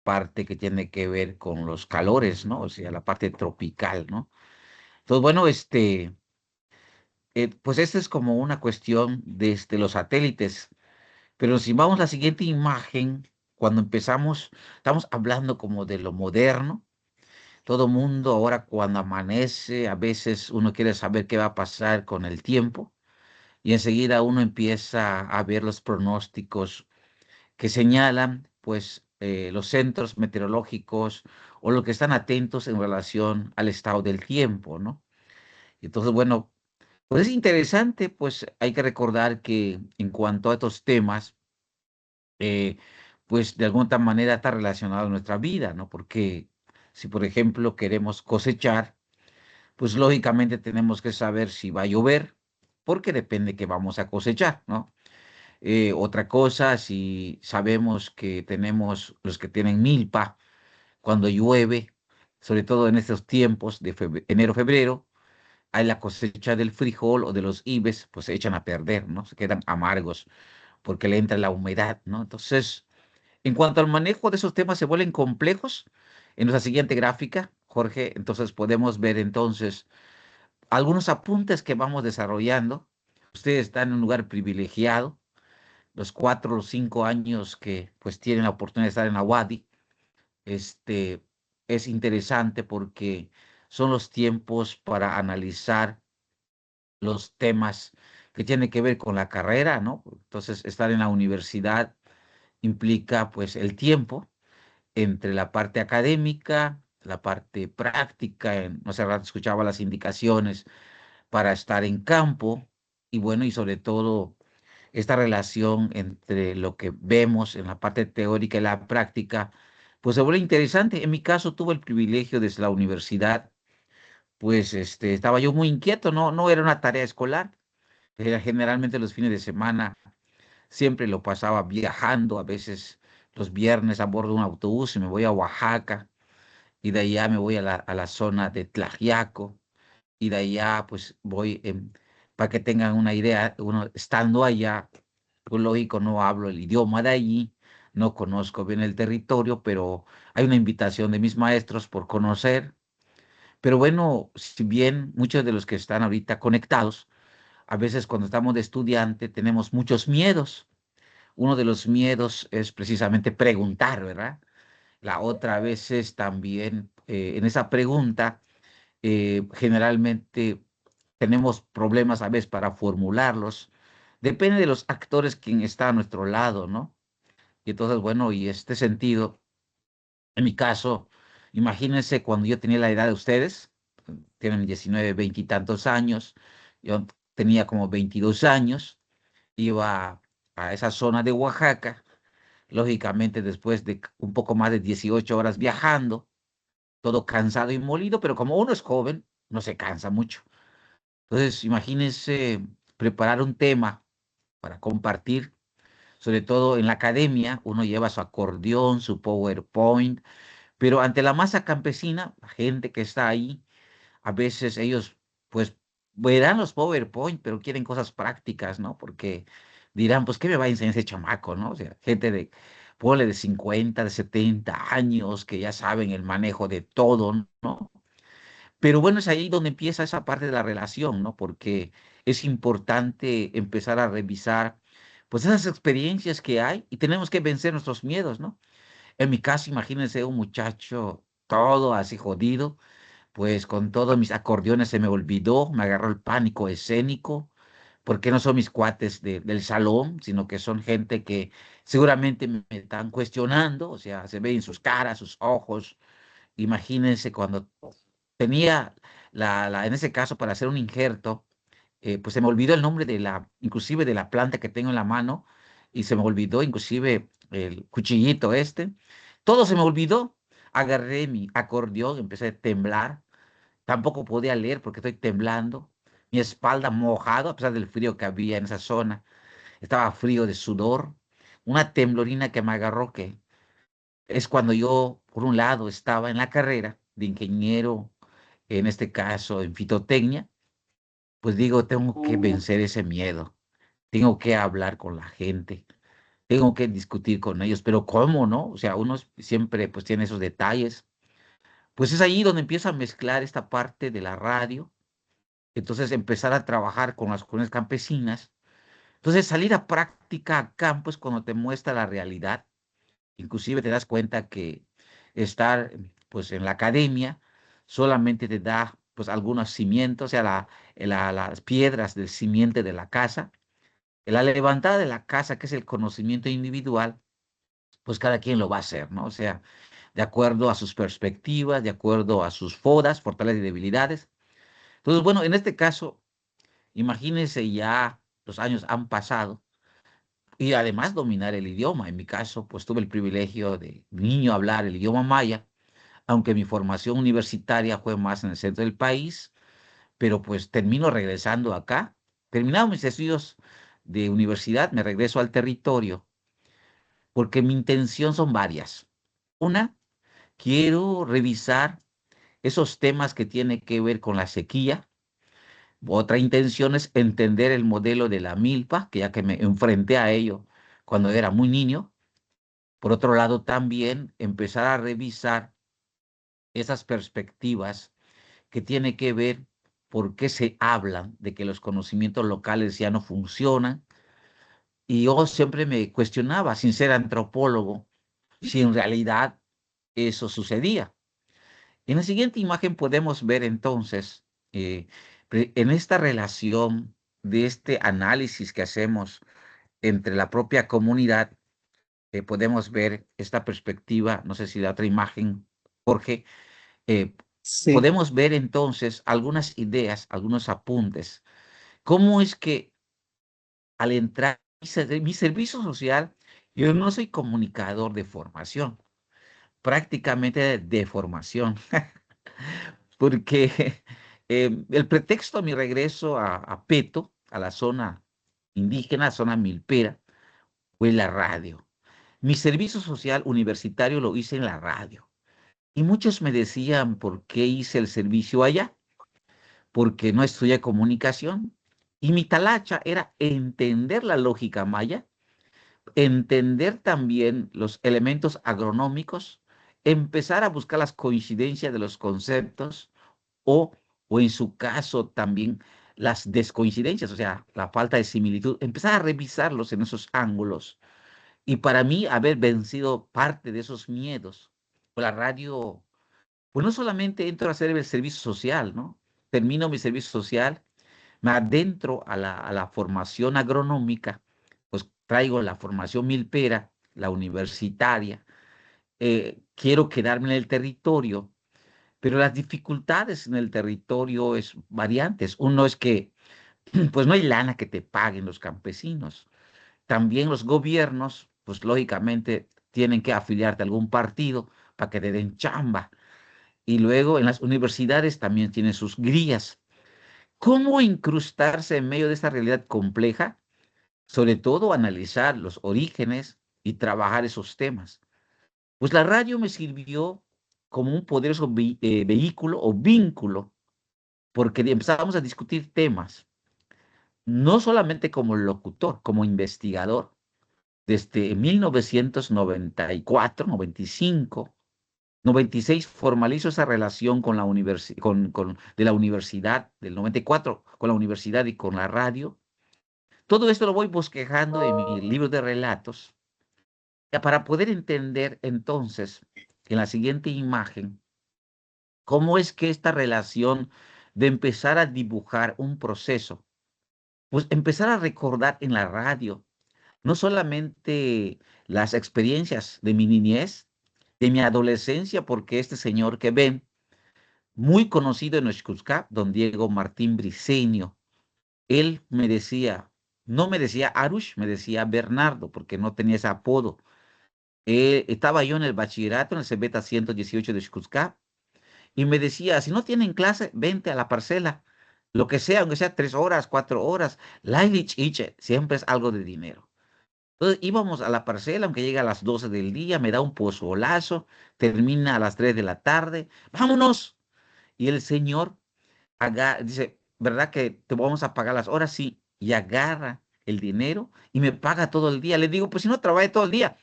parte que tiene que ver con los calores, ¿no? O sea, la parte tropical, ¿no? Entonces, bueno, pues esta es como una cuestión desde los satélites. Pero si vamos a la siguiente imagen, cuando empezamos, estamos hablando como de lo moderno. Todo mundo ahora cuando amanece, a veces uno quiere saber qué va a pasar con el tiempo y enseguida uno empieza a ver los pronósticos que señalan, pues, los centros meteorológicos o lo que están atentos en relación al estado del tiempo, ¿no? Entonces, bueno, pues es interesante, pues hay que recordar que en cuanto a estos temas, eh, pues de alguna manera está relacionado a nuestra vida, ¿no? Porque si, por ejemplo, queremos cosechar, pues lógicamente tenemos que saber si va a llover, porque depende que vamos a cosechar, ¿no? Otra cosa, si sabemos que tenemos los que tienen milpa, cuando llueve, sobre todo en estos tiempos de enero, febrero, hay la cosecha del frijol o de los ibes, pues se echan a perder, ¿no? Se quedan amargos porque le entra la humedad, ¿no? Entonces, en cuanto al manejo de esos temas se vuelven complejos, en nuestra siguiente gráfica, Jorge, entonces podemos ver entonces algunos apuntes que vamos desarrollando. Ustedes están en un lugar privilegiado, los 4 o 5 años que pues tienen la oportunidad de estar en la UADY, este, es interesante porque son los tiempos para analizar los temas que tienen que ver con la carrera, ¿no? Entonces, estar en la universidad implica pues el tiempo entre la parte académica, la parte práctica, no sé, rato escuchaba las indicaciones para estar en campo y bueno, y sobre todo esta relación entre lo que vemos en la parte teórica y la práctica, pues se vuelve interesante. En mi caso tuve el privilegio desde la universidad, pues estaba yo muy inquieto, no era una tarea escolar, era generalmente los fines de semana, siempre lo pasaba viajando, a veces los viernes a bordo de un autobús y me voy a Oaxaca y de allá me voy a la zona de Tlaxiaco y de allá pues voy, para que tengan una idea, uno estando allá, pues lógico, no hablo el idioma de allí, no conozco bien el territorio, pero hay una invitación de mis maestros por conocer. Pero bueno, si bien muchos de los que están ahorita conectados, a veces cuando estamos de estudiante tenemos muchos miedos. Uno de los miedos es precisamente preguntar, ¿verdad? La otra vez es también en esa pregunta, generalmente tenemos problemas a veces para formularlos. Depende de los actores quien está a nuestro lado, ¿no? Y entonces, bueno, y este sentido, en mi caso, imagínense cuando yo tenía la edad de ustedes, tienen 19, 20 y tantos años, yo tenía como 22 años, iba a esa zona de Oaxaca, lógicamente después de un poco más de 18 horas viajando, todo cansado y molido, pero como uno es joven, no se cansa mucho. Entonces, imagínense preparar un tema para compartir, sobre todo en la academia, uno lleva su acordeón, su PowerPoint, pero ante la masa campesina, la gente que está ahí, a veces ellos pues verán los PowerPoint, pero quieren cosas prácticas, ¿no? Porque dirán, pues, ¿qué me va a enseñar ese chamaco, no? O sea, gente de, ponle de 50, de 70 años, que ya saben el manejo de todo, ¿no? Pero bueno, es ahí donde empieza esa parte de la relación, ¿no? Porque es importante empezar a revisar, pues, esas experiencias que hay y tenemos que vencer nuestros miedos, ¿no? En mi caso, imagínense un muchacho todo así jodido, pues con todos mis acordeones se me olvidó, me agarró el pánico escénico, porque no son mis cuates del salón, sino que son gente que seguramente me están cuestionando, o sea, se ve en sus caras, sus ojos. Imagínense cuando tenía en ese caso, para hacer un injerto, pues se me olvidó el nombre de inclusive de la planta que tengo en la mano, y se me olvidó inclusive el cuchillito este. Todo se me olvidó. Agarré mi acordeón, empecé a temblar. Tampoco podía leer porque estoy temblando. Mi espalda mojada, a pesar del frío que había en esa zona. Estaba frío de sudor. Una temblorina que me agarró, que es cuando yo, por un lado, estaba en la carrera de ingeniero, en este caso en fitotecnia, pues digo, tengo que vencer ese miedo, tengo que hablar con la gente, tengo que discutir con ellos, pero ¿cómo, no? O sea, uno siempre pues tiene esos detalles. Pues es ahí donde empieza a mezclar esta parte de la radio, entonces empezar a trabajar con las comunidades campesinas, entonces salir a práctica a campo es cuando te muestra la realidad, inclusive te das cuenta que estar pues en la academia solamente te da pues algunos cimientos, o sea, las piedras del simiente de la casa, la levantada de la casa, que es el conocimiento individual, pues cada quien lo va a hacer, ¿no? O sea, de acuerdo a sus perspectivas, de acuerdo a sus fodas, fortalezas y debilidades. Entonces, bueno, en este caso, imagínense ya los años han pasado y además dominar el idioma. En mi caso, pues tuve el privilegio de niño hablar el idioma maya, aunque mi formación universitaria fue más en el centro del país, pero pues termino regresando acá. Terminados mis estudios de universidad, me regreso al territorio porque mi intención son varias. Una, quiero revisar esos temas que tienen que ver con la sequía. Otra intención es entender el modelo de la milpa, que ya que me enfrenté a ello cuando era muy niño. Por otro lado, también empezar a revisar esas perspectivas que tienen que ver por qué se hablan de que los conocimientos locales ya no funcionan. Y yo siempre me cuestionaba, sin ser antropólogo, si en realidad eso sucedía. En la siguiente imagen podemos ver entonces, en esta relación de este análisis que hacemos entre la propia comunidad, podemos ver esta perspectiva, no sé si la otra imagen, Jorge, eh, Sí, podemos ver entonces algunas ideas, algunos apuntes. ¿Cómo es que al entrar mi servicio social, yo no soy comunicador de formación, prácticamente de formación? Porque el pretexto a mi regreso a Peto, a la zona indígena, zona milpera, fue la radio. Mi servicio social universitario lo hice en la radio. Y muchos me decían por qué hice el servicio allá, porque no estudié comunicación. Y mi talacha era entender la lógica maya, entender también los elementos agronómicos, empezar a buscar las coincidencias de los conceptos o, o en su caso también las descoincidencias, o sea, la falta de similitud, empezar a revisarlos en esos ángulos. Y para mí, haber vencido parte de esos miedos, pues la radio, pues no solamente entro a hacer el servicio social, ¿no? Termino mi servicio social, me adentro a la formación agronómica, pues traigo la formación milpera, la universitaria, quiero quedarme en el territorio, pero las dificultades en el territorio es variantes. Uno es que, pues no hay lana que te paguen los campesinos. También los gobiernos, pues lógicamente tienen que afiliarte a algún partido para que te den chamba. Y luego en las universidades también tienen sus grillas. ¿Cómo incrustarse en medio de esta realidad compleja? Sobre todo analizar los orígenes y trabajar esos temas. Pues la radio me sirvió como un poderoso vehículo o vínculo, porque empezamos a discutir temas, no solamente como locutor, como investigador. Desde 1994, 95, 96 formalizo esa relación con la de la universidad, del 94 con la universidad y con la radio. Todo esto lo voy bosquejando en mi libro de relatos para poder entender entonces en la siguiente imagen cómo es que esta relación de empezar a dibujar un proceso, pues empezar a recordar en la radio no solamente las experiencias de mi niñez, de mi adolescencia, porque este señor que ven, muy conocido en Oaxaca, don Diego Martín Briceño, él me decía, no me decía Arush, me decía Bernardo, porque no tenía ese apodo. Estaba yo en el bachillerato, en el CBETA 118 de Oaxaca, y me decía, si no tienen clase, vente a la parcela, lo que sea, aunque sea 3 horas, 4 horas, Lailich Iche, siempre es algo de dinero. Entonces íbamos a la parcela, aunque llegue a las 12 del día, me da un pozolazo, termina a las 3 de la tarde, vámonos. Y el señor dice, ¿verdad que te vamos a pagar las horas? Sí, y agarra el dinero y me paga todo el día. Le digo, pues si no trabaje todo el día.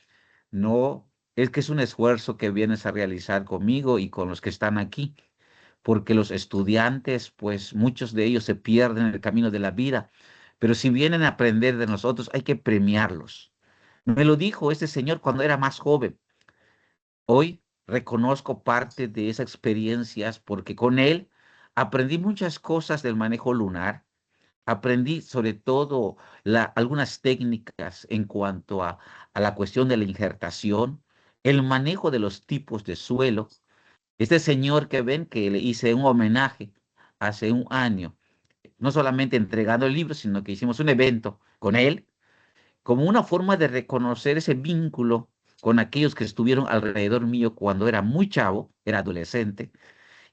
No, es que es un esfuerzo que vienes a realizar conmigo y con los que están aquí, porque los estudiantes, pues muchos de ellos se pierden en el camino de la vida, pero si vienen a aprender de nosotros, hay que premiarlos. Me lo dijo este señor cuando era más joven. Hoy reconozco parte de esas experiencias porque con él aprendí muchas cosas del manejo lunar. Aprendí sobre todo algunas técnicas en cuanto a la cuestión de la injertación, el manejo de los tipos de suelo. Este señor que ven que le hice un homenaje hace un año, no solamente entregando el libro, sino que hicimos un evento con él como una forma de reconocer ese vínculo con aquellos que estuvieron alrededor mío cuando era muy chavo, era adolescente,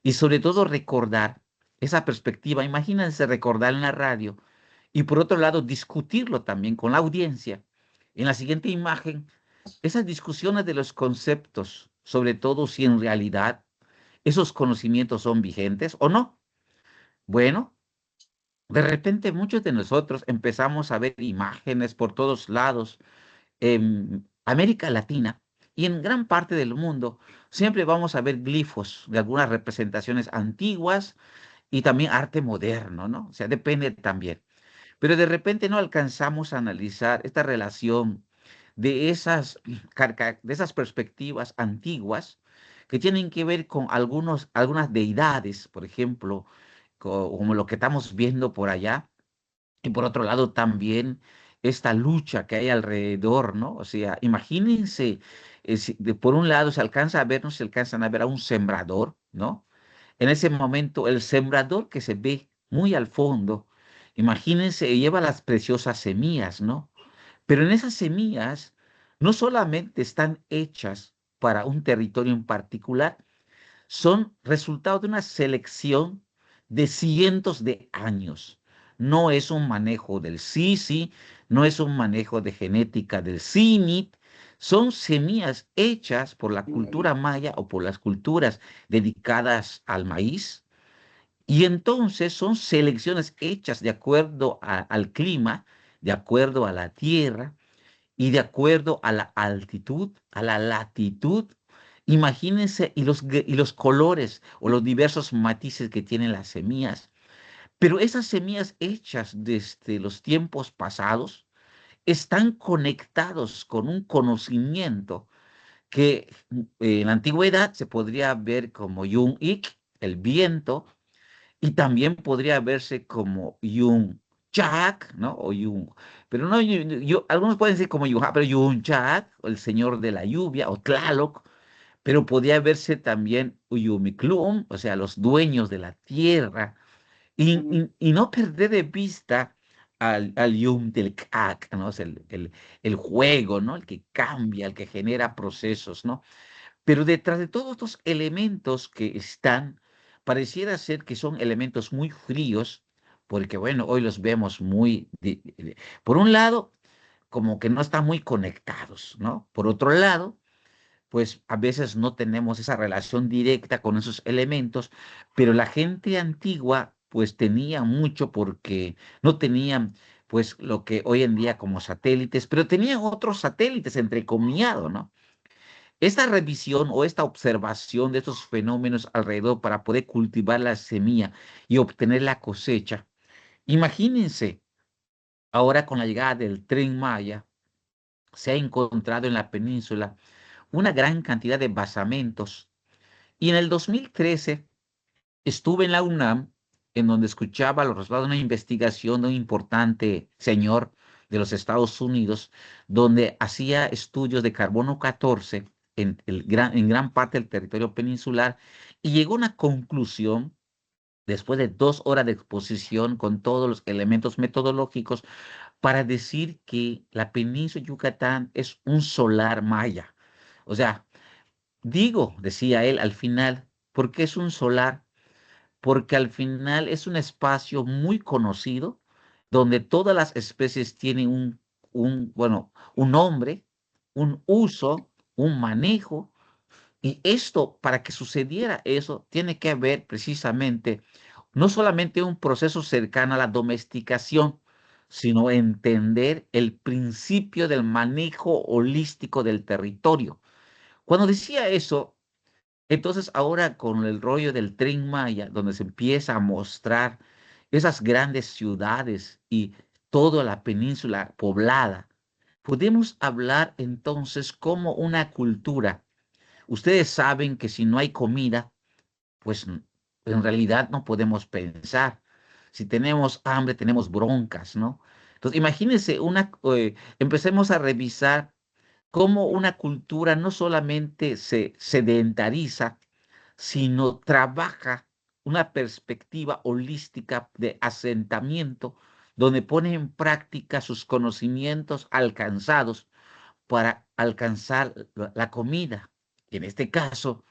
y sobre todo recordar esa perspectiva. Imagínense recordar en la radio y por otro lado discutirlo también con la audiencia. En la siguiente imagen, esas discusiones de los conceptos, sobre todo si en realidad esos conocimientos son vigentes o no. Bueno, de repente muchos de nosotros empezamos a ver imágenes por todos lados en América Latina y en gran parte del mundo. Siempre vamos a ver glifos de algunas representaciones antiguas y también arte moderno, ¿no? O sea, depende también. Pero de repente no alcanzamos a analizar esta relación de de esas perspectivas antiguas que tienen que ver con algunas deidades, por ejemplo, como lo que estamos viendo por allá, y por otro lado también esta lucha que hay alrededor, ¿no? O sea, imagínense, por un lado se alcanza a ver, no se alcanzan a ver a un sembrador, ¿no? En ese momento, el sembrador que se ve muy al fondo, imagínense, lleva las preciosas semillas, ¿no? Pero en esas semillas no solamente están hechas para un territorio en particular, son resultado de una selección de cientos de años. No es un manejo del sisi, no es un manejo de genética del CIMIT, son semillas hechas por la cultura maya o por las culturas dedicadas al maíz, y entonces son selecciones hechas de acuerdo al clima, de acuerdo a la tierra y de acuerdo a la altitud, a la latitud. Imagínense y los colores o los diversos matices que tienen las semillas. Pero esas semillas hechas desde los tiempos pasados están conectados con un conocimiento que en la antigüedad se podría ver como Yun-Ik, el viento, y también podría verse como Yun Chak, ¿no? O Yun, pero no, algunos pueden decir como Yun, pero Yun Chak, o el señor de la lluvia, o Tlaloc, pero podría verse también Uyumiklum, o sea, los dueños de la tierra, y no perder de vista al Yum del Kak, ¿no? O sea, el juego, ¿no? El que cambia, el que genera procesos, ¿no? Pero detrás de todos estos elementos que están, pareciera ser que son elementos muy fríos, porque bueno, hoy los vemos muy, por un lado, como que no están muy conectados, ¿no? Por otro lado, pues a veces no tenemos esa relación directa con esos elementos, pero la gente antigua pues tenía mucho porque no tenían pues lo que hoy en día como satélites, pero tenían otros satélites entrecomillado, ¿no? Esta revisión o esta observación de estos fenómenos alrededor para poder cultivar la semilla y obtener la cosecha. Imagínense, ahora con la llegada del Tren Maya, se ha encontrado en la península una gran cantidad de basamentos. Y en el 2013 estuve en la UNAM, en donde escuchaba los resultados de una investigación de un importante señor de los Estados Unidos, donde hacía estudios de carbono 14 en gran parte del territorio peninsular y llegó a una conclusión después de 2 horas de exposición con todos los elementos metodológicos para decir que la península de Yucatán es un solar maya. O sea, digo, decía él al final, ¿por qué es un solar? Porque al final es un espacio muy conocido donde todas las especies tienen bueno, un nombre, un uso, un manejo, y esto, para que sucediera eso, tiene que haber precisamente no solamente un proceso cercano a la domesticación, sino entender el principio del manejo holístico del territorio. Cuando decía eso, entonces ahora con el rollo del Tren Maya, donde se empieza a mostrar esas grandes ciudades y toda la península poblada, podemos hablar entonces como una cultura. Ustedes saben que si no hay comida, pues en realidad no podemos pensar. Si tenemos hambre, tenemos broncas, ¿no? Entonces, imagínense, empecemos a revisar cómo una cultura no solamente se sedentariza, sino trabaja una perspectiva holística de asentamiento, donde pone en práctica sus conocimientos alcanzados para alcanzar la comida. En este caso,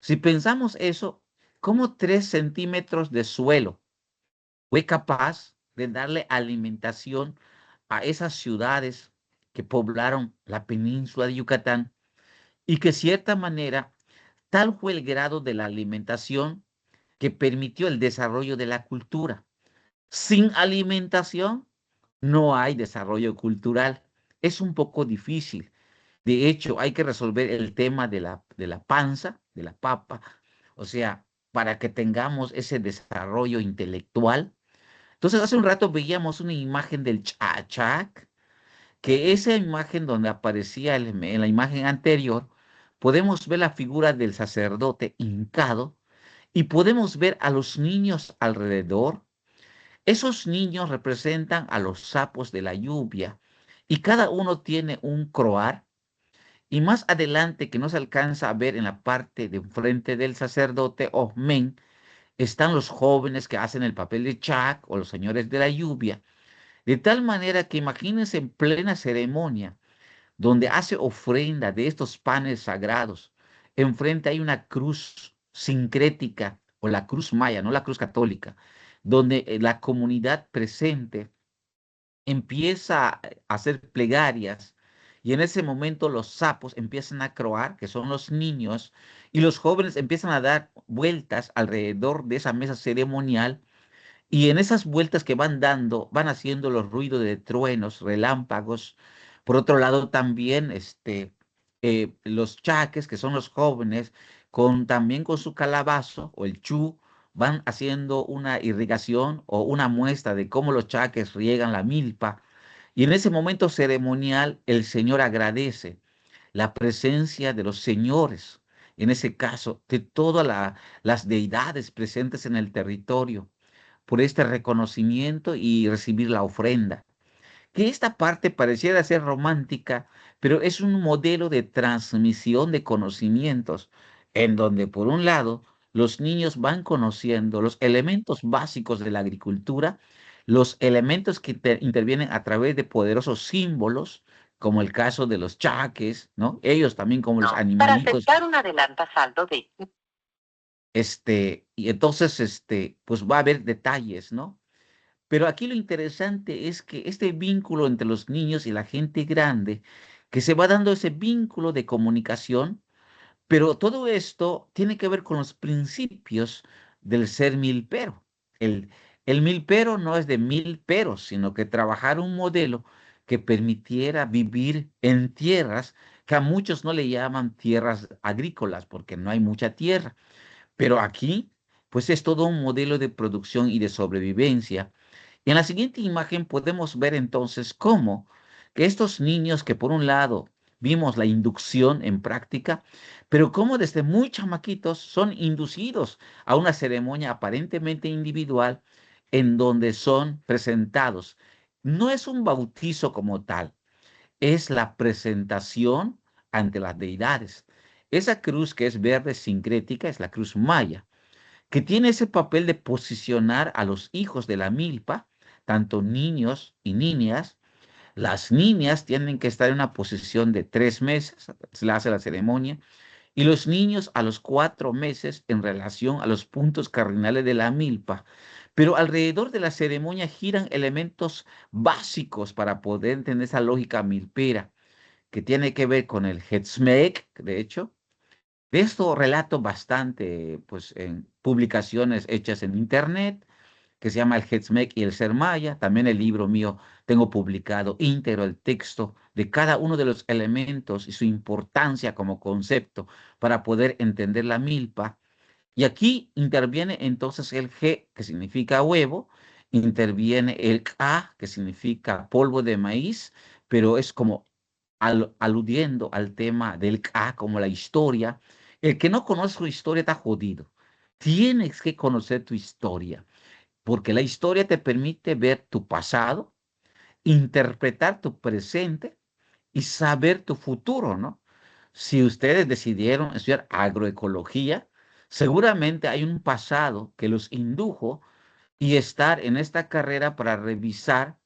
si pensamos eso, ¿cómo 3 centímetros de suelo fue capaz de darle alimentación a esas ciudades que poblaron la península de Yucatán y que de cierta manera tal fue el grado de la alimentación que permitió el desarrollo de la cultura? Sin alimentación no hay desarrollo cultural. Es un poco difícil. De hecho, hay que resolver el tema de la panza, de la papa, o sea, para que tengamos ese desarrollo intelectual. Entonces, hace un rato veíamos una imagen del Chachac, que esa imagen donde aparecía en la imagen anterior, podemos ver la figura del sacerdote hincado y podemos ver a los niños alrededor. Esos niños representan a los sapos de la lluvia y cada uno tiene un croar. Y más adelante, que no se alcanza a ver en la parte de enfrente del sacerdote Omen, están los jóvenes que hacen el papel de Chac o los señores de la lluvia. De tal manera que imagínense en plena ceremonia, donde hace ofrenda de estos panes sagrados. Enfrente hay una cruz sincrética o la cruz maya, no la cruz católica, donde la comunidad presente empieza a hacer plegarias y en ese momento los sapos empiezan a croar, que son los niños, y los jóvenes empiezan a dar vueltas alrededor de esa mesa ceremonial y en esas vueltas que van dando, van haciendo los ruidos de truenos, relámpagos. Por otro lado, también los chaques, que son los jóvenes, también con su calabazo o el chu, van haciendo una irrigación o una muestra de cómo los chaques riegan la milpa. Y en ese momento ceremonial, el Señor agradece la presencia de los señores, en ese caso, de todas las deidades presentes en el territorio por este reconocimiento y recibir la ofrenda. Que esta parte pareciera ser romántica, pero es un modelo de transmisión de conocimientos, en donde por un lado los niños van conociendo los elementos básicos de la agricultura, los elementos que intervienen a través de poderosos símbolos, como el caso de los chaques, ¿no? Ellos también como los No. Para animalitos, aceptar un adelanta saldo de y entonces, pues va a haber detalles, ¿no? Pero aquí lo interesante es que este vínculo entre los niños y la gente grande, que se va dando ese vínculo de comunicación, pero todo esto tiene que ver con los principios del ser milpero. El, el milpero no es de mil peros, sino que trabajar un modelo que permitiera vivir en tierras que a muchos no le llaman tierras agrícolas porque no hay mucha tierra. Pero aquí, pues es todo un modelo de producción y de sobrevivencia. En la siguiente imagen podemos ver entonces cómo que estos niños que por un lado vimos la inducción en práctica, pero cómo desde muy chamaquitos son inducidos a una ceremonia aparentemente individual en donde son presentados. No es un bautizo como tal, es la presentación ante las deidades. Esa cruz que es verde sincrética es la cruz maya que tiene ese papel de posicionar a los hijos de la milpa, tanto niños y niñas. Las niñas tienen que estar en una posición de 3 meses, se le hace la ceremonia, y los niños a los 4 meses en relación a los puntos cardinales de la milpa. Pero alrededor de la ceremonia giran elementos básicos para poder entender esa lógica milpera, que tiene que ver con el Hetzmeek, de hecho, de esto relato bastante, pues, en publicaciones hechas en internet, que se llama El Hetzmek y el Ser Maya. También el libro mío tengo publicado íntegro el texto de cada uno de los elementos y su importancia como concepto para poder entender la milpa. Y aquí interviene entonces el G, que significa huevo, interviene el K, que significa polvo de maíz, pero es como aludiendo al tema del K, como la historia. El que no conoce su historia está jodido. Tienes que conocer tu historia, porque la historia te permite ver tu pasado, interpretar tu presente y saber tu futuro, ¿no? Si ustedes decidieron estudiar agroecología, seguramente hay un pasado que los indujo y estar en esta carrera para revisar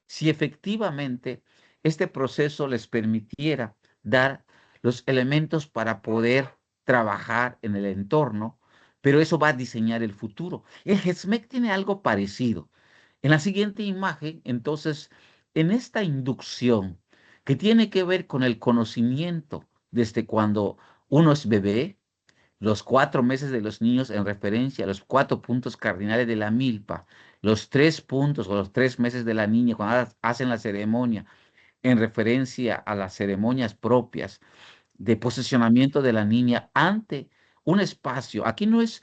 si efectivamente este proceso les permitiera dar los elementos para poder trabajar en el entorno, pero eso va a diseñar el futuro. El GESMEC tiene algo parecido. En la siguiente imagen, entonces, en esta inducción que tiene que ver con el conocimiento desde cuando uno es bebé, los 4 meses de los niños en referencia a los 4 puntos cardinales de la milpa, los 3 puntos o los 3 meses de la niña cuando hacen la ceremonia en referencia a las ceremonias propias de posicionamiento de la niña ante un espacio. Aquí no es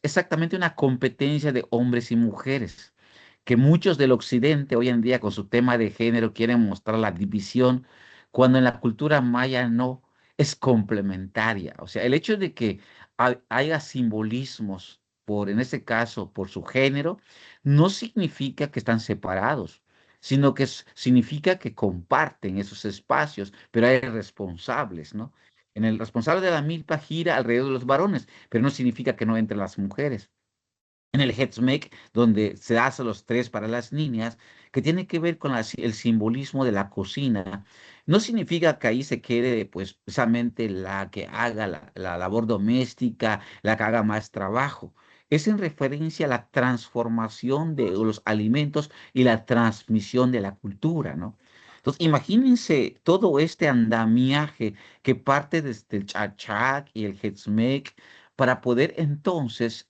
exactamente una competencia de hombres y mujeres, que muchos del occidente hoy en día con su tema de género quieren mostrar la división, cuando en la cultura maya no, es complementaria. O sea, el hecho de que haya simbolismos por, en este caso, por su género, no significa que están separados, sino que significa que comparten esos espacios, pero hay responsables, ¿no? En el responsable de la milpa gira alrededor de los varones, pero no significa que no entren las mujeres. En el Hetzmek, donde se hace los tres para las niñas, que tiene que ver con el simbolismo de la cocina, no significa que ahí se quede, pues, precisamente la que haga la labor doméstica, la que haga más trabajo. Es en referencia a la transformación de los alimentos y la transmisión de la cultura, ¿no? Entonces, imagínense todo este andamiaje que parte desde el Chachak y el Hetzmek para poder entonces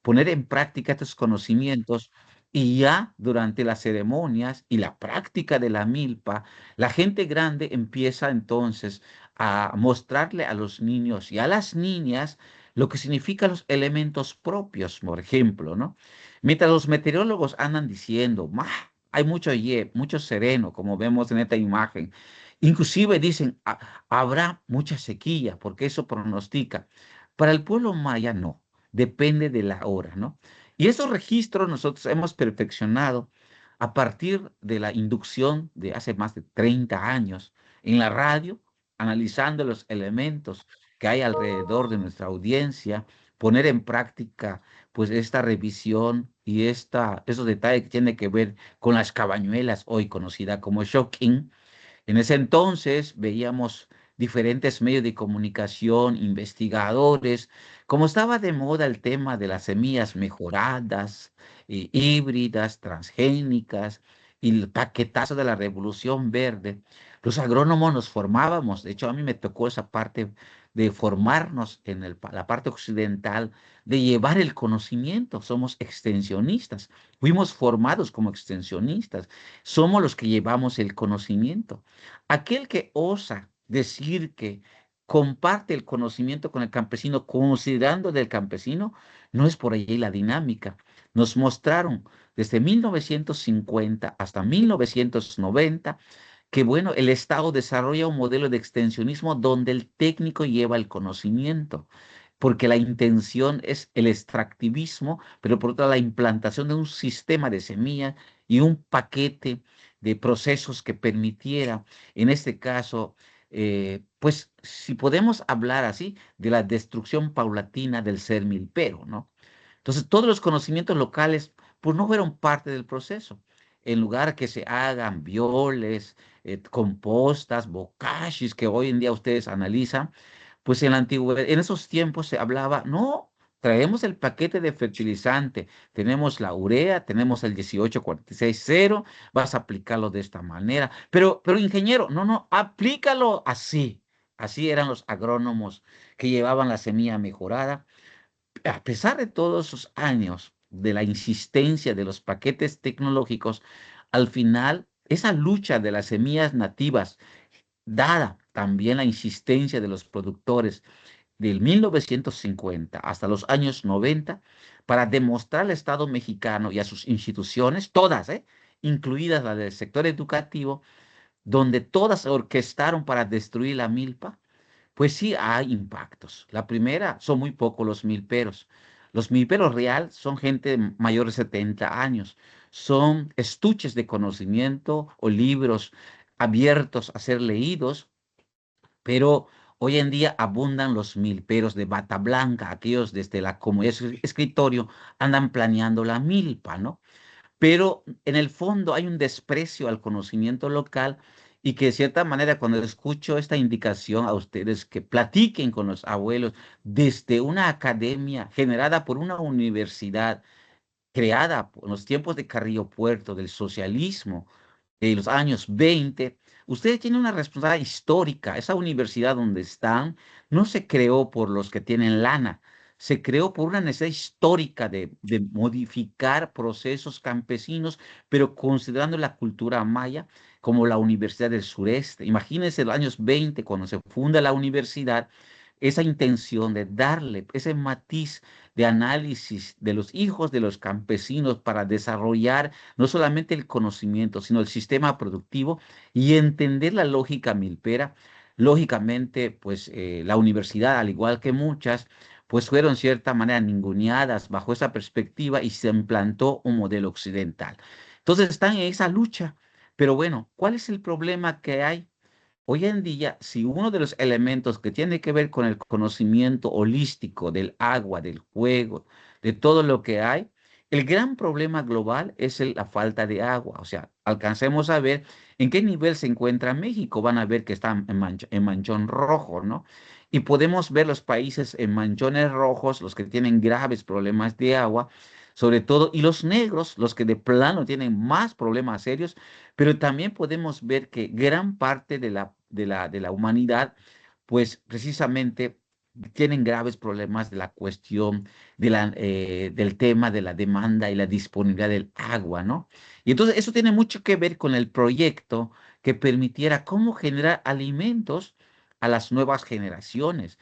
poner en práctica estos conocimientos y ya durante las ceremonias y la práctica de la milpa, la gente grande empieza entonces a mostrarle a los niños y a las niñas lo que significan los elementos propios, por ejemplo, ¿no? Mientras los meteorólogos andan diciendo, hay mucho mucho sereno, como vemos en esta imagen. Inclusive dicen, habrá mucha sequía, porque eso pronostica. Para el pueblo maya no, depende de la hora, ¿no? Y esos registros nosotros hemos perfeccionado a partir de la inducción de hace más de 30 años en la radio, analizando los elementos que hay alrededor de nuestra audiencia, poner en práctica pues esta revisión y esos detalles que tienen que ver con las cabañuelas, hoy conocida como shocking. En ese entonces veíamos diferentes medios de comunicación, investigadores, como estaba de moda el tema de las semillas mejoradas, híbridas, transgénicas y el paquetazo de la revolución verde. Los agrónomos nos formábamos, de hecho a mí me tocó esa parte de formarnos en la parte occidental, de llevar el conocimiento, somos extensionistas, fuimos formados como extensionistas, somos los que llevamos el conocimiento. Aquel que osa decir que comparte el conocimiento con el campesino, considerando del campesino, no es por allí la dinámica. Nos mostraron desde 1950 hasta 1990 que, bueno, el Estado desarrolla un modelo de extensionismo donde el técnico lleva el conocimiento, porque la intención es el extractivismo, pero por otra la implantación de un sistema de semillas y un paquete de procesos que permitiera, en este caso, pues si podemos hablar así, de la destrucción paulatina del ser milpero, ¿no? Entonces, todos los conocimientos locales, pues no fueron parte del proceso. En lugar que se hagan violes, compostas, bocachis, que hoy en día ustedes analizan, pues en la antigüedad, en esos tiempos se hablaba, no, traemos el paquete de fertilizante, tenemos la urea, tenemos el 1846-0, vas a aplicarlo de esta manera. Pero ingeniero, no, no, aplícalo así. Así eran los agrónomos que llevaban la semilla mejorada. A pesar de todos esos años, de la insistencia de los paquetes tecnológicos, al final, esa lucha de las semillas nativas, dada también la insistencia de los productores del 1950 hasta los años 90, para demostrar al Estado mexicano y a sus instituciones, todas, incluidas las del sector educativo, donde todas se orquestaron para destruir la milpa, pues sí hay impactos. La primera, son muy pocos los milperos. Los milperos real son gente mayor de 70 años. Son estuches de conocimiento o libros abiertos a ser leídos, pero hoy en día abundan los milperos de bata blanca, aquellos desde la comunidad de escritorio andan planeando la milpa, ¿no? Pero en el fondo hay un desprecio al conocimiento local y que de cierta manera cuando escucho esta indicación a ustedes que platiquen con los abuelos desde una academia generada por una universidad creada en los tiempos de Carrillo Puerto, del socialismo, de los años 20, ustedes tienen una responsabilidad histórica. Esa universidad donde están no se creó por los que tienen lana, se creó por una necesidad histórica de modificar procesos campesinos, pero considerando la cultura maya como la Universidad del Sureste. Imagínense los años 20, cuando se funda la universidad, esa intención de darle ese matiz de análisis de los hijos de los campesinos para desarrollar no solamente el conocimiento, sino el sistema productivo y entender la lógica milpera. Lógicamente, pues la universidad, al igual que muchas, pues fueron de cierta manera ninguneadas bajo esa perspectiva y se implantó un modelo occidental. Entonces están en esa lucha. Pero bueno, ¿cuál es el problema que hay? Hoy en día, si uno de los elementos que tiene que ver con el conocimiento holístico del agua, del fuego, de todo lo que hay, el gran problema global es la falta de agua. O sea, alcancemos a ver en qué nivel se encuentra México. Van a ver que están en manchón rojo, ¿no? Y podemos ver los países en manchones rojos, los que tienen graves problemas de agua, sobre todo, y los negros, los que de plano tienen más problemas serios, pero también podemos ver que gran parte de la humanidad, pues precisamente tienen graves problemas de la cuestión del tema de la demanda y la disponibilidad del agua, ¿no? Y entonces eso tiene mucho que ver con el proyecto que permitiera cómo generar alimentos a las nuevas generaciones.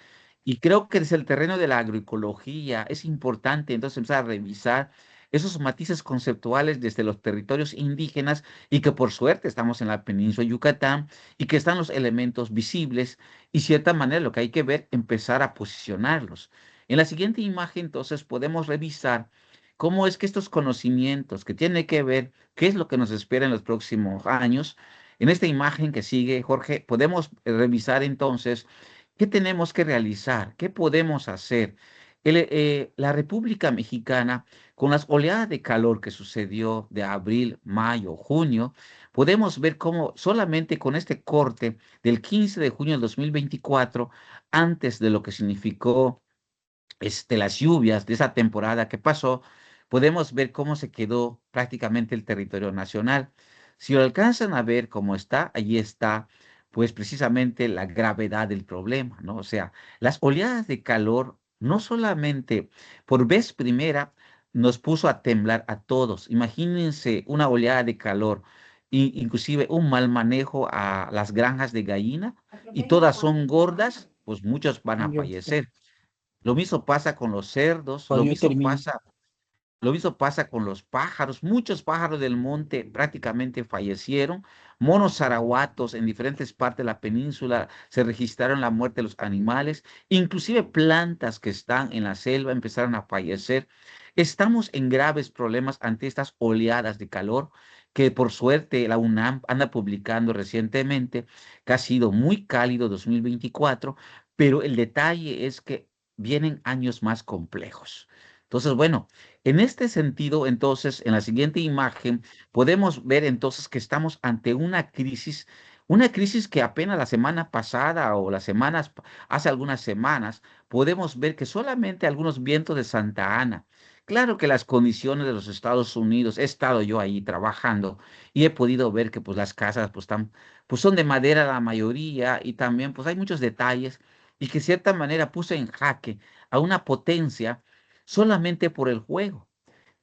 Y creo que desde el terreno de la agroecología es importante entonces empezar a revisar esos matices conceptuales desde los territorios indígenas y que por suerte estamos en la península de Yucatán y que están los elementos visibles y cierta manera lo que hay que ver, empezar a posicionarlos. En la siguiente imagen entonces podemos revisar cómo es que estos conocimientos que tienen que ver qué es lo que nos espera en los próximos años. En esta imagen que sigue, Jorge, podemos revisar entonces qué tenemos que realizar, qué podemos hacer. La República Mexicana, con las oleadas de calor que sucedió de abril, mayo, junio, podemos ver cómo solamente con este corte del 15 de junio del 2024, antes de lo que significó las lluvias de esa temporada que pasó, podemos ver cómo se quedó prácticamente el territorio nacional. Si lo alcanzan a ver cómo está, allí está, pues precisamente la gravedad del problema, ¿no? O sea, las oleadas de calor no solamente por vez primera nos puso a temblar a todos. Imagínense una oleada de calor, inclusive un mal manejo a las granjas de gallina y todas son gordas, pues muchos van a fallecer. Lo mismo pasa con los cerdos, Cuando yo termine. lo mismo pasa con los pájaros. Muchos pájaros del monte prácticamente fallecieron. Monos zaraguatos en diferentes partes de la península se registraron la muerte de los animales. Inclusive plantas que están en la selva empezaron a fallecer. Estamos en graves problemas ante estas oleadas de calor que por suerte la UNAM anda publicando recientemente, que ha sido muy cálido 2024, pero el detalle es que vienen años más complejos. Entonces, bueno, en este sentido, entonces, en la siguiente imagen, podemos ver entonces que estamos ante una crisis que apenas la semana pasada o las semanas, hace algunas semanas, podemos ver que solamente algunos vientos de Santa Ana. Claro que las condiciones de los Estados Unidos, he estado yo ahí trabajando y he podido ver que pues las casas pues están, pues son de madera la mayoría y también pues hay muchos detalles y que de cierta manera puso en jaque a una potencia solamente por el juego.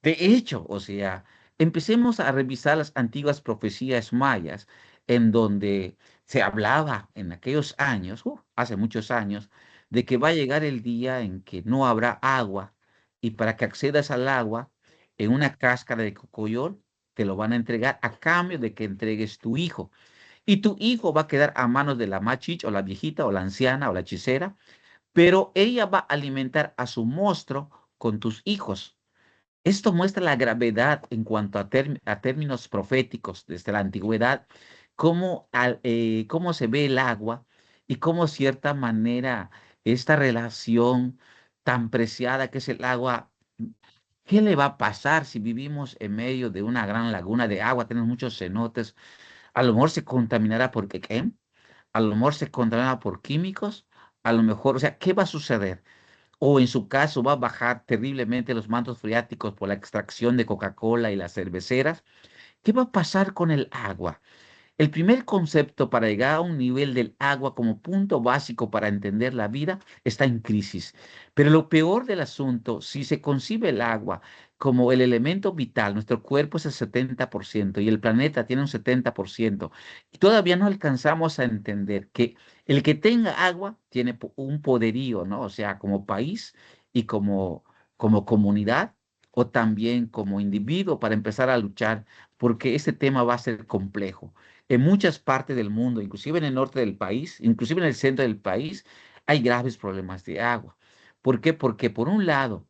De hecho, o sea, empecemos a revisar las antiguas profecías mayas en donde se hablaba en aquellos años, hace muchos años, de que va a llegar el día en que no habrá agua y para que accedas al agua en una cáscara de cocoyol te lo van a entregar a cambio de que entregues tu hijo. Y tu hijo va a quedar a manos de la machicha o la viejita o la anciana o la hechicera, pero ella va a alimentar a su monstruo con tus hijos. Esto muestra la gravedad en cuanto a términos proféticos desde la antigüedad, cómo se ve el agua y cómo, cierta manera, esta relación tan preciada que es el agua, ¿qué le va a pasar si vivimos en medio de una gran laguna de agua? Tenemos muchos cenotes. A lo mejor se contaminará por qué, a lo mejor se contaminará por químicos, a lo mejor, o sea, ¿qué va a suceder? O en su caso va a bajar terriblemente los mantos freáticos por la extracción de Coca-Cola y las cerveceras. ¿Qué va a pasar con el agua? El primer concepto para llegar a un nivel del agua como punto básico para entender la vida está en crisis. Pero lo peor del asunto, si se concibe el agua como el elemento vital, nuestro cuerpo es el 70% y el planeta tiene un 70%, y todavía no alcanzamos a entender que el que tenga agua tiene un poderío, ¿no? O sea, como país y como comunidad o también como individuo para empezar a luchar, porque este tema va a ser complejo. En muchas partes del mundo, inclusive en el norte del país, inclusive en el centro del país, hay graves problemas de agua. ¿Por qué? Porque por un lado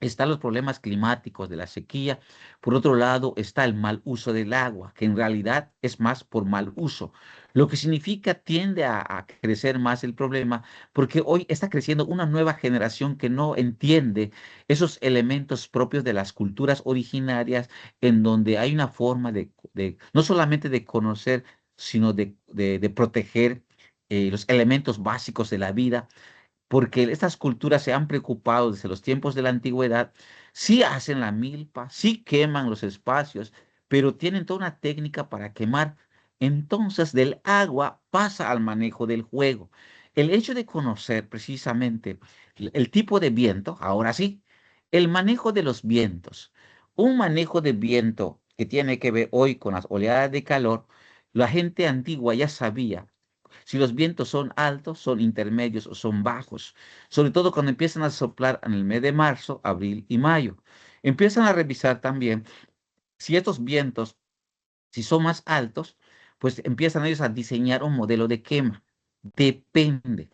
están los problemas climáticos de la sequía, por otro lado está el mal uso del agua, que en realidad es más por mal uso, lo que significa tiende a crecer más el problema, porque hoy está creciendo una nueva generación que no entiende esos elementos propios de las culturas originarias, en donde hay una forma no solamente de conocer, sino de proteger los elementos básicos de la vida, porque estas culturas se han preocupado desde los tiempos de la antigüedad, sí hacen la milpa, sí queman los espacios, pero tienen toda una técnica para quemar. Entonces, del agua pasa al manejo del juego. El hecho de conocer precisamente el tipo de viento, ahora sí, el manejo de los vientos, un manejo de viento que tiene que ver hoy con las oleadas de calor, la gente antigua ya sabía si los vientos son altos, son intermedios o son bajos, sobre todo cuando empiezan a soplar en el mes de marzo, abril y mayo. Empiezan a revisar también si estos vientos, si son más altos, pues empiezan ellos a diseñar un modelo de quema. Depende.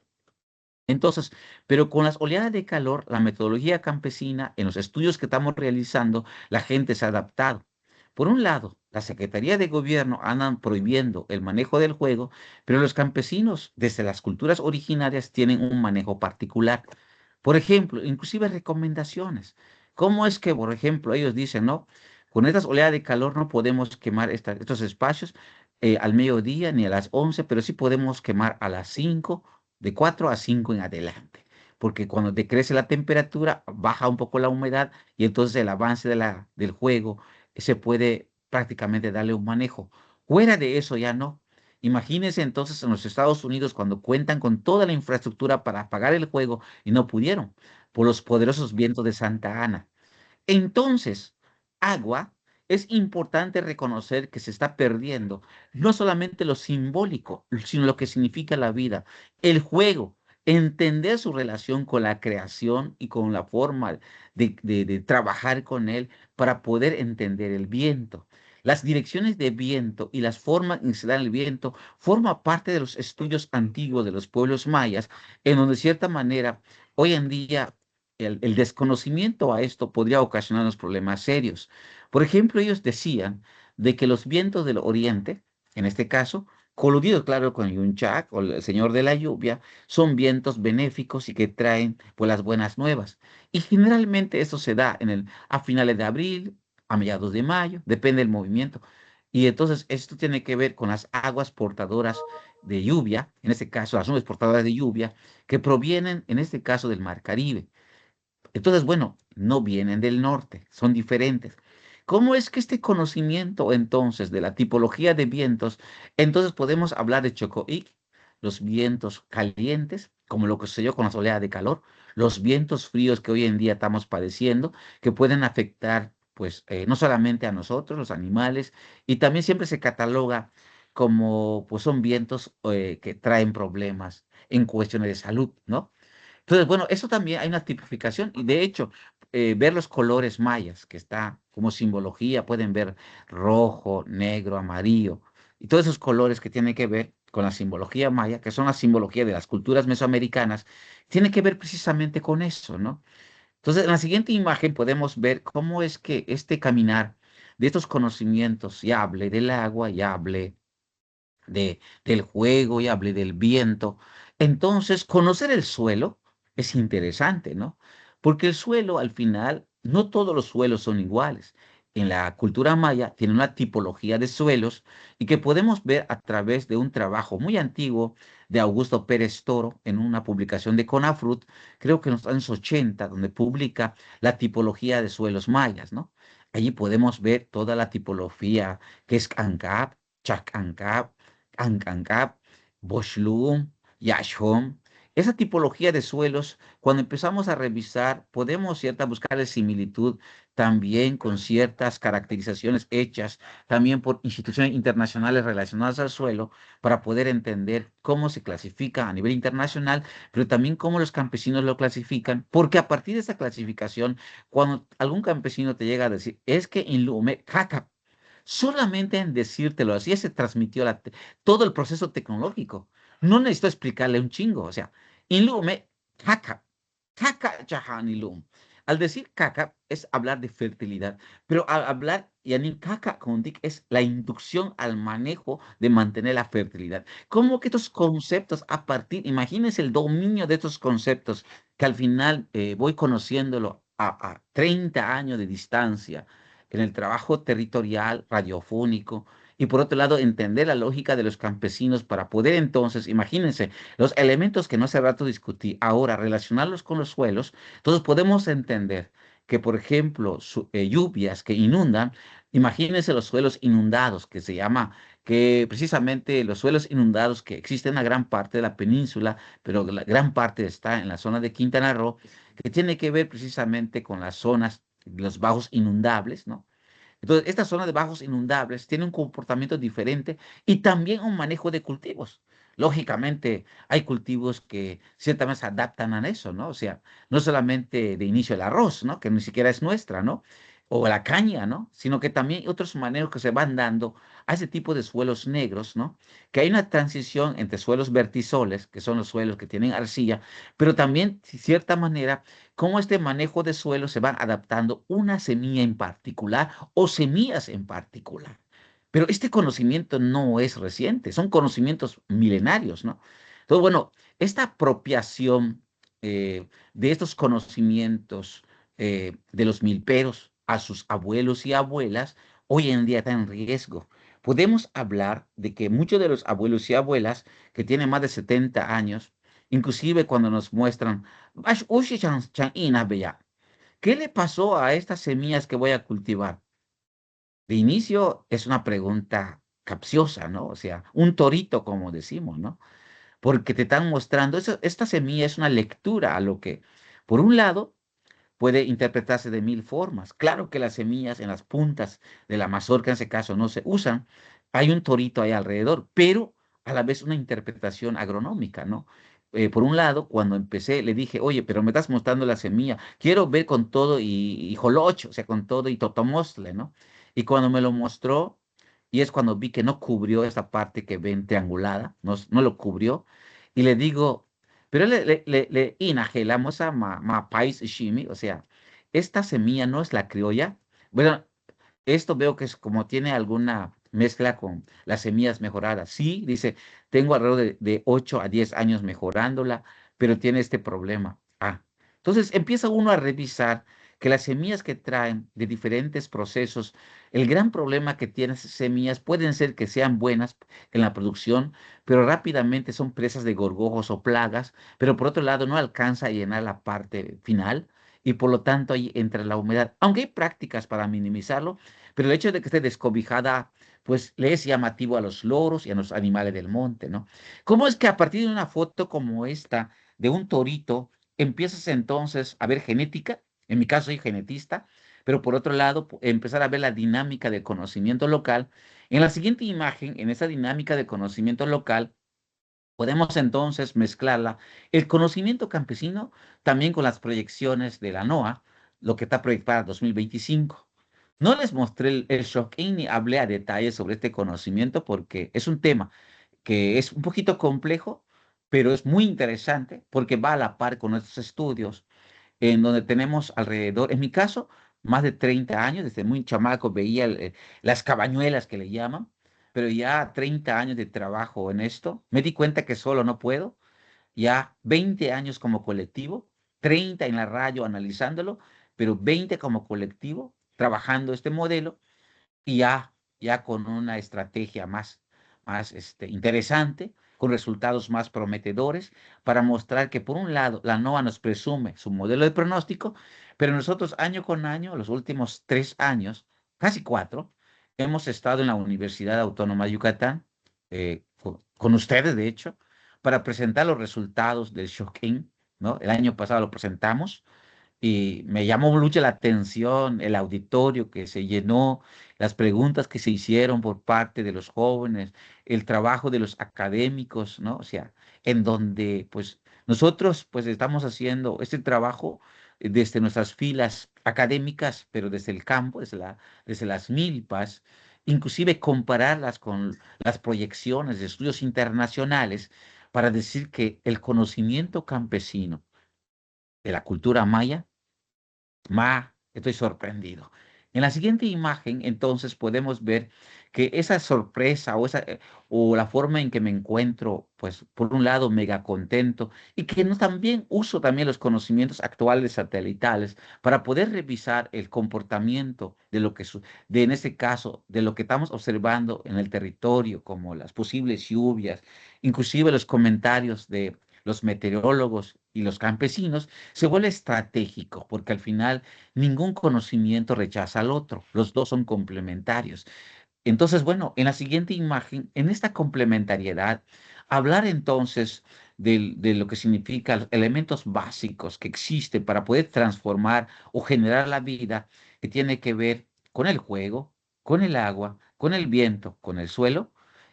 Entonces, pero con las oleadas de calor, la metodología campesina, en los estudios que estamos realizando, la gente se ha adaptado. Por un lado, la Secretaría de Gobierno andan prohibiendo el manejo del juego, pero los campesinos, desde las culturas originarias, tienen un manejo particular. Por ejemplo, inclusive recomendaciones. ¿Cómo es que, por ejemplo, ellos dicen, no, con estas oleadas de calor no podemos quemar estos espacios al mediodía ni a las 11, pero sí podemos quemar a las 5, de 4 a 5 en adelante? Porque cuando decrece la temperatura, baja un poco la humedad y entonces el avance del juego se puede prácticamente darle un manejo. Fuera de eso ya no. Imagínense entonces en los Estados Unidos cuando cuentan con toda la infraestructura para apagar el juego y no pudieron por los poderosos vientos de Santa Ana. Entonces, agua, es importante reconocer que se está perdiendo no solamente lo simbólico, sino lo que significa la vida, el juego, entender su relación con la creación y con la forma de trabajar con él para poder entender el viento. Las direcciones de viento y las formas en que se da el viento forman parte de los estudios antiguos de los pueblos mayas, en donde de cierta manera hoy en día el desconocimiento a esto podría ocasionarnos problemas serios. Por ejemplo, ellos decían de que los vientos del oriente, en este caso, coludidos, claro, con Yunchak o el señor de la lluvia, son vientos benéficos y que traen pues las buenas nuevas. Y generalmente esto se da a finales de abril, a mediados de mayo, depende del movimiento. Y entonces esto tiene que ver con las aguas portadoras de lluvia, en este caso las nubes portadoras de lluvia, que provienen, en este caso, del Mar Caribe. Entonces, bueno, no vienen del norte, son diferentes. ¿Cómo es que este conocimiento entonces de la tipología de vientos, entonces podemos hablar de Chocoic, los vientos calientes, como lo que sucedió con las oleadas de calor, los vientos fríos que hoy en día estamos padeciendo, que pueden afectar, pues, no solamente a nosotros, los animales, y también siempre se cataloga como, pues, son vientos que traen problemas en cuestiones de salud, ¿no? Entonces, bueno, eso también hay una tipificación y de hecho, ver los colores mayas, que está como simbología, pueden ver rojo, negro, amarillo, y todos esos colores que tienen que ver con la simbología maya, que son la simbología de las culturas mesoamericanas, tiene que ver precisamente con eso, ¿no? Entonces, en la siguiente imagen podemos ver cómo es que este caminar de estos conocimientos, ya hablé del agua, ya hablé del juego y hablé del viento. Entonces, conocer el suelo es interesante, ¿no? Porque el suelo, al final, no todos los suelos son iguales. En la cultura maya tiene una tipología de suelos y que podemos ver a través de un trabajo muy antiguo de Augusto Pérez Toro en una publicación de Conafrut, creo que en los años 80, donde publica la tipología de suelos mayas, ¿no? Allí podemos ver toda la tipología que es ANCAP, Chac-ANCAP, Ancancap, Boschlum, Yashom. Esa tipología de suelos, cuando empezamos a revisar, podemos cierta buscar similitud también con ciertas caracterizaciones hechas también por instituciones internacionales relacionadas al suelo para poder entender cómo se clasifica a nivel internacional, pero también cómo los campesinos lo clasifican, porque a partir de esa clasificación, cuando algún campesino te llega a decir, es que en Lume, caca, solamente en decírtelo así se transmitió todo el proceso tecnológico. No necesito explicarle un chingo. O sea, inlume, caca, caca, jahan ilum. Al decir caca es hablar de fertilidad, pero al hablar yanin caca con dik es la inducción al manejo de mantener la fertilidad. ¿Cómo que estos conceptos a partir, imagínense el dominio de estos conceptos que al final voy conociéndolo a 30 años de distancia en el trabajo territorial, radiofónico, y por otro lado, entender la lógica de los campesinos para poder entonces, imagínense, los elementos que no hace rato discutí, ahora relacionarlos con los suelos, entonces podemos entender que, por ejemplo, lluvias que inundan, imagínense los suelos inundados, que se llama, que precisamente los suelos inundados que existen en una gran parte de la península, pero la gran parte está en la zona de Quintana Roo, que tiene que ver precisamente con las zonas, los bajos inundables, ¿no? Entonces, esta zona de bajos inundables tiene un comportamiento diferente y también un manejo de cultivos. Lógicamente, hay cultivos que ciertamente se adaptan a eso, ¿no? O sea, no solamente de inicio el arroz, ¿no? Que ni siquiera es nuestra, ¿no? O la caña, ¿no? Sino que también hay otros manejos que se van dando a ese tipo de suelos negros, ¿no? Que hay una transición entre suelos vertisoles, que son los suelos que tienen arcilla, pero también, de cierta manera, cómo este manejo de suelo se va adaptando una semilla en particular o semillas en particular. Pero este conocimiento no es reciente, son conocimientos milenarios, ¿no? Entonces, bueno, esta apropiación de estos conocimientos de los milperos a sus abuelos y abuelas, hoy en día está en riesgo. Podemos hablar de que muchos de los abuelos y abuelas que tienen más de 70 años, inclusive cuando nos muestran, "Bash ushi chan ina beya", ¿qué le pasó a estas semillas que voy a cultivar? De inicio es una pregunta capciosa, ¿no? O sea, un torito, como decimos, ¿no? Porque te están mostrando, esta semilla es una lectura a lo que, por un lado, puede interpretarse de mil formas. Claro que las semillas en las puntas de la mazorca, en ese caso, no se usan. Hay un torito ahí alrededor, pero a la vez una interpretación agronómica, ¿no? Por un lado, cuando empecé, le dije, oye, pero me estás mostrando la semilla, quiero ver con todo y jolocho, o sea, con todo y totomostle, ¿no? Y cuando me lo mostró, y es cuando vi que no cubrió esa parte que ven triangulada, no lo cubrió, y le digo, pero le inagelamos a pais shimi, o sea, esta semilla no es la criolla. Bueno, esto veo que es como tiene alguna mezcla con las semillas mejoradas. Sí, dice, tengo alrededor de 8 a 10 años mejorándola, pero tiene este problema. Ah, entonces empieza uno a revisar que las semillas que traen de diferentes procesos, el gran problema que tienen esas semillas pueden ser que sean buenas en la producción, pero rápidamente son presas de gorgojos o plagas, pero por otro lado no alcanza a llenar la parte final y por lo tanto ahí entra la humedad. Aunque hay prácticas para minimizarlo, pero el hecho de que esté descobijada, pues le es llamativo a los loros y a los animales del monte, ¿no? ¿Cómo es que a partir de una foto como esta, de un torito, empiezas entonces a ver genética, en mi caso soy genetista, pero por otro lado, empezar a ver la dinámica del conocimiento local. En la siguiente imagen, en esa dinámica de conocimiento local, podemos entonces mezclarla, el conocimiento campesino, también con las proyecciones de la NOAA, lo que está proyectado para 2025. No les mostré el Shocking ni hablé a detalle sobre este conocimiento porque es un tema que es un poquito complejo, pero es muy interesante porque va a la par con nuestros estudios, en donde tenemos alrededor, en mi caso, más de 30 años, desde muy chamaco veía las cabañuelas que le llaman, pero ya 30 años de trabajo en esto, me di cuenta que solo no puedo, ya 20 años como colectivo, 30 en la radio analizándolo, pero 20 como colectivo trabajando este modelo y ya con una estrategia más interesante, con resultados más prometedores, para mostrar que por un lado la NOAA nos presume su modelo de pronóstico, pero nosotros año con año, los últimos 3 años, casi 4, hemos estado en la Universidad Autónoma de Yucatán, con ustedes de hecho, para presentar los resultados del Shocking, ¿no? El año pasado lo presentamos y me llamó mucho la atención el auditorio que se llenó, las preguntas que se hicieron por parte de los jóvenes, el trabajo de los académicos, ¿no? O sea, en donde pues nosotros pues estamos haciendo este trabajo desde nuestras filas académicas, pero desde el campo, desde las milpas, inclusive compararlas con las proyecciones de estudios internacionales para decir que el conocimiento campesino de la cultura maya estoy sorprendido. En la siguiente imagen, entonces, podemos ver que esa sorpresa o la forma en que me encuentro, pues, por un lado, mega contento y que no, también uso también los conocimientos actuales satelitales para poder revisar el comportamiento de lo que, en este caso, de lo que estamos observando en el territorio, como las posibles lluvias, inclusive los comentarios de los meteorólogos y los campesinos, se vuelve estratégico, porque al final ningún conocimiento rechaza al otro, los dos son complementarios. Entonces, bueno, en la siguiente imagen, en esta complementariedad, hablar entonces de lo que significa los elementos básicos que existen para poder transformar o generar la vida, que tiene que ver con el juego, con el agua, con el viento, con el suelo,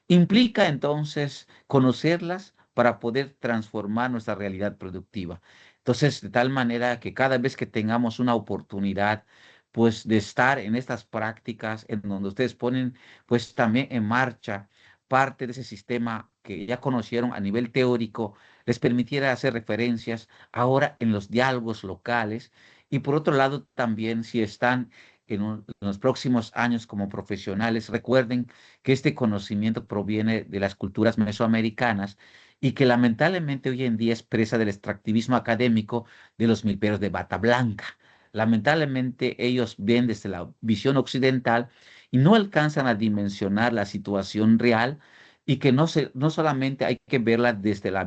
implica entonces conocerlas para poder transformar nuestra realidad productiva. Entonces, de tal manera que cada vez que tengamos una oportunidad, pues de estar en estas prácticas en donde ustedes ponen pues también en marcha parte de ese sistema que ya conocieron a nivel teórico, les permitiera hacer referencias ahora en los diálogos locales y por otro lado también si están en los próximos años como profesionales, recuerden que este conocimiento proviene de las culturas mesoamericanas y que lamentablemente hoy en día es presa del extractivismo académico de los milperos de bata blanca. Lamentablemente ellos ven desde la visión occidental y no alcanzan a dimensionar la situación real y que no solamente hay que verla desde la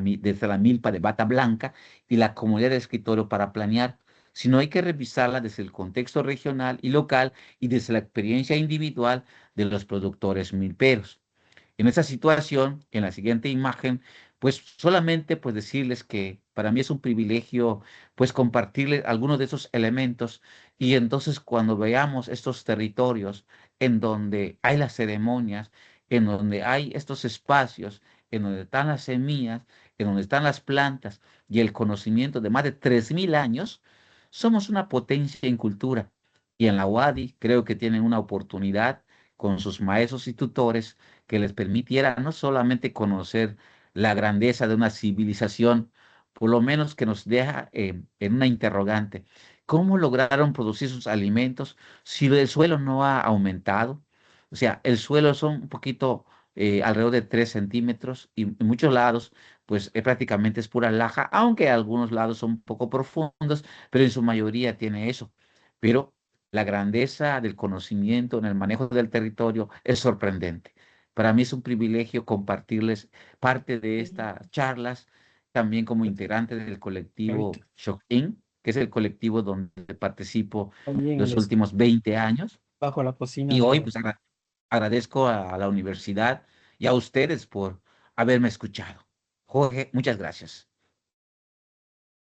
milpa de bata blanca y la comunidad de escritorio para planear, sino hay que revisarla desde el contexto regional y local y desde la experiencia individual de los productores milperos. En esa situación, en la siguiente imagen, pues solamente pues decirles que para mí es un privilegio pues compartirles algunos de esos elementos y entonces cuando veamos estos territorios en donde hay las ceremonias, en donde hay estos espacios, en donde están las semillas, en donde están las plantas y el conocimiento de más de 3.000 años, somos una potencia en cultura y en la UADI creo que tienen una oportunidad con sus maestros y tutores que les permitiera no solamente conocer la grandeza de una civilización, por lo menos que nos deja en una interrogante. ¿Cómo lograron producir sus alimentos si el suelo no ha aumentado? O sea, el suelo son un poquito, alrededor de 3 centímetros y en muchos lados, pues prácticamente es pura laja, aunque algunos lados son un poco profundos, pero en su mayoría tiene eso. Pero la grandeza del conocimiento en el manejo del territorio es sorprendente. Para mí es un privilegio compartirles parte de estas charlas, también como integrante del colectivo Ahorita, Shock In, que es el colectivo donde participo también los últimos 20 años. bajo la cocina Y hoy de... pues agradezco a la universidad y a ustedes por haberme escuchado. Jorge, muchas gracias.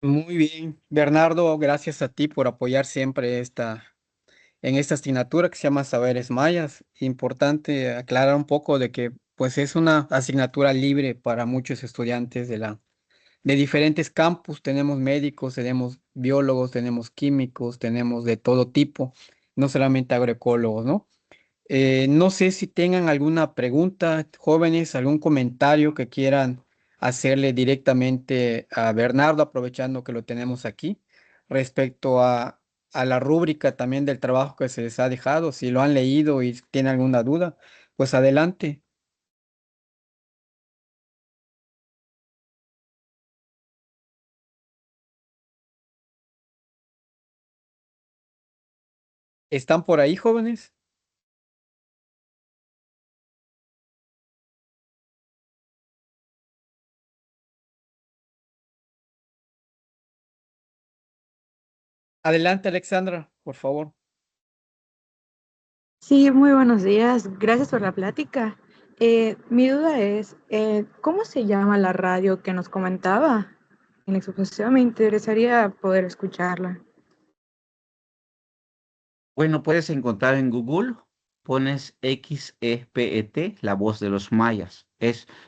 Muy bien, Bernardo, gracias a ti por apoyar siempre en esta asignatura que se llama Saberes Mayas. Importante aclarar un poco de que pues es una asignatura libre para muchos estudiantes de diferentes campus. Tenemos médicos, tenemos biólogos, tenemos químicos, tenemos de todo tipo, no solamente agroecólogos, ¿no? No sé si tengan alguna pregunta, jóvenes, algún comentario que quieran hacerle directamente a Bernardo, aprovechando que lo tenemos aquí, respecto a la rúbrica también del trabajo que se les ha dejado. Si lo han leído y tienen alguna duda, pues adelante. ¿Están por ahí, jóvenes? Adelante, Alexandra, por favor. Sí, muy buenos días. Gracias por la plática. Mi duda es, ¿cómo se llama la radio que nos comentaba en la exposición? Me interesaría poder escucharla. Bueno, puedes encontrar en Google, pones XEPET, la voz de los mayas.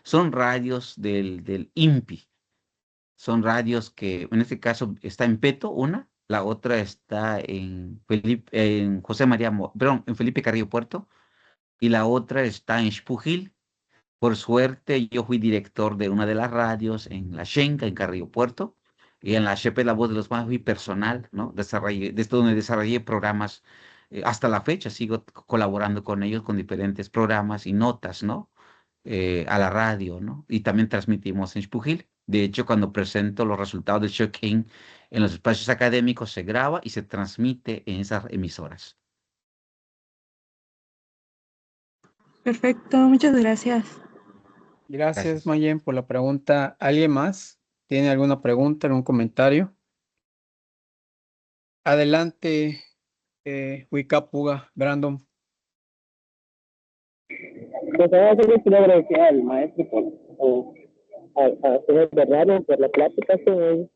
Son radios del INPI. Son radios que en este caso está en Peto, una, la otra está en José María, perdón, en Felipe Carrillo Puerto, y la otra está en Xpujil. Por suerte, yo fui director de una de las radios en La Xenca, en Carrillo Puerto, y en la HP La Voz de los Más fui personal, ¿no? Desde donde desarrollé programas, hasta la fecha sigo colaborando con ellos con diferentes programas y notas, ¿no? A la radio, ¿no? Y también transmitimos en Xpujil. De hecho, cuando presento los resultados del Showcase en los espacios académicos, se graba y se transmite en esas emisoras. Perfecto, muchas gracias. Gracias, Gracias. Mayen, por la pregunta. ¿Alguien más tiene alguna pregunta, algún comentario? Adelante, Wikapuga, Brandon. Pues ahora sí les quiero agradecer al maestro a señor Bernardo por la plática, que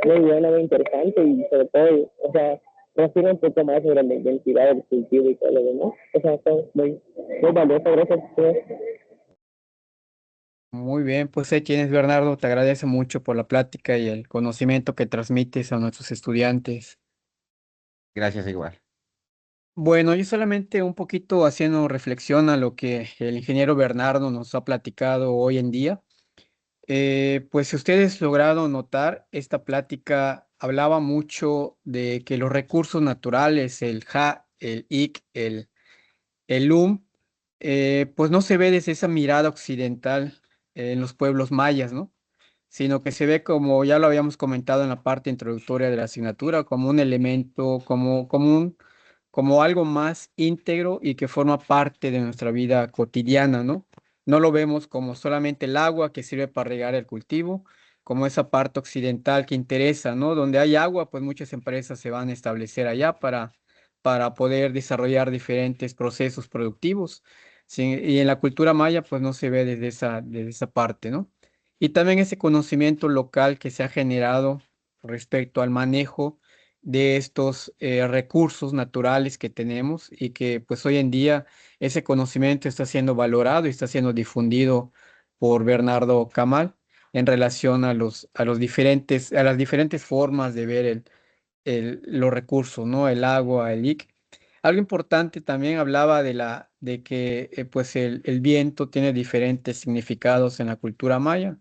muy buena, muy interesante y sobre todo, o sea, refiere un poco más sobre la identidad del cultivo y todo lo demás. O sea, son muy valioso, gracias. Señor. Muy bien, pues ahí tienes, Bernardo. Te agradece mucho por la plática y el conocimiento que transmites a nuestros estudiantes. Gracias igual. Bueno, yo solamente un poquito haciendo reflexión a lo que el ingeniero Bernardo nos ha platicado hoy en día. Pues si ustedes lograron notar, esta plática hablaba mucho de que los recursos naturales, el Ja, el Ik, el pues no se ve desde esa mirada occidental en los pueblos mayas, ¿no? Sino que se ve como ya lo habíamos comentado en la parte introductoria de la asignatura, como un elemento, como algo más íntegro y que forma parte de nuestra vida cotidiana, ¿no? No lo vemos como solamente el agua que sirve para regar el cultivo, como esa parte occidental que interesa, ¿no? Donde hay agua, pues muchas empresas se van a establecer allá para poder desarrollar diferentes procesos productivos. Sí, y en la cultura maya, pues no se ve desde esa parte, ¿no? Y también ese conocimiento local que se ha generado respecto al manejo de estos recursos naturales que tenemos y que pues hoy en día ese conocimiento está siendo valorado y está siendo difundido por Bernardo Camal en relación a las diferentes formas de ver los recursos, ¿no? El agua, el IC. Algo importante también hablaba de que pues el viento tiene diferentes significados en la cultura maya.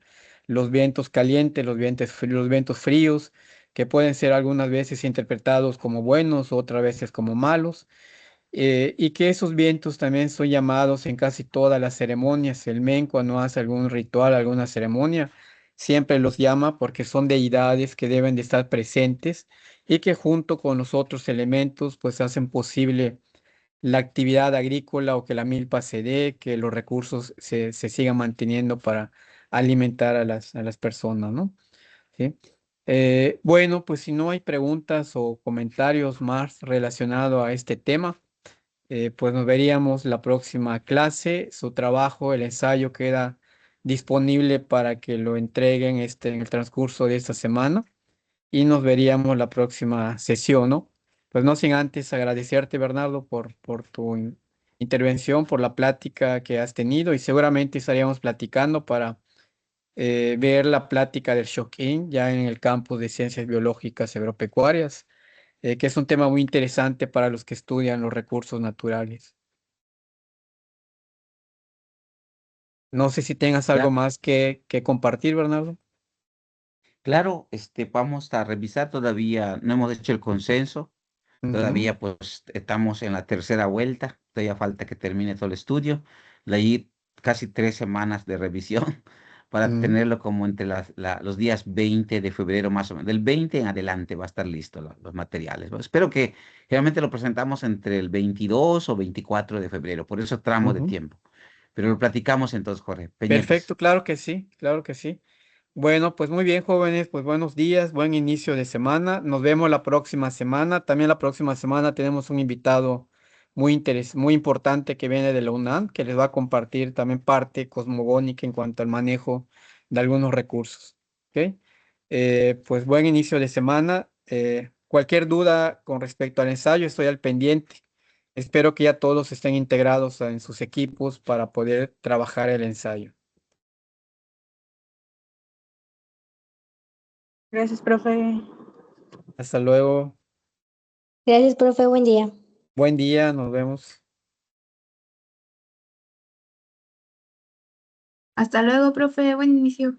Los vientos calientes, los vientos fríos, que pueden ser algunas veces interpretados como buenos, otras veces como malos, y que esos vientos también son llamados en casi todas las ceremonias. El men cuando hace algún ritual, alguna ceremonia, siempre los llama porque son deidades que deben de estar presentes y que junto con los otros elementos pues hacen posible la actividad agrícola o que la milpa se dé, que los recursos se sigan manteniendo para alimentar a a las personas, ¿no? ¿Sí? Bueno, pues si no hay preguntas o comentarios más relacionados a este tema, pues nos veríamos la próxima clase. Su trabajo, el ensayo queda disponible para que lo entreguen en el transcurso de esta semana. y nos veríamos la próxima sesión, ¿no? Pues no sin antes agradecerte, Bernardo, por tu intervención, por la plática que has tenido y seguramente estaríamos platicando para ver la plática del Shokin ya en el campus de Ciencias Biológicas y Agropecuarias, que es un tema muy interesante para los que estudian los recursos naturales. No sé si tengas algo Ya, más que compartir, Bernardo. claro, vamos a revisar todavía, no hemos hecho el consenso, Ujú, todavía pues estamos en la tercera vuelta, todavía falta que termine todo el estudio, leí casi 3 semanas de revisión para ujú. tenerlo como entre los días 20 de febrero más o menos, del 20 en adelante va a estar listo los materiales, ¿no? Espero que realmente lo presentamos entre el 22 o 24 de febrero, por eso tramo de Ujú. tiempo, pero lo platicamos entonces, Jorge, Perfecto, pendientes. claro que sí, claro que sí. Bueno, pues muy bien, jóvenes, pues buenos días, buen inicio de semana. Nos vemos la próxima semana. También la próxima semana tenemos un invitado muy importante que viene de la UNAM, que les va a compartir también parte cosmogónica en cuanto al manejo de algunos recursos. ¿Ok? Pues buen inicio de semana. Cualquier duda con respecto al ensayo, estoy al pendiente. Espero que ya todos estén integrados en sus equipos para poder trabajar el ensayo. Gracias, profe. Hasta luego. Gracias, profe. Buen día. Buen día, nos vemos. Hasta luego, profe. Buen inicio.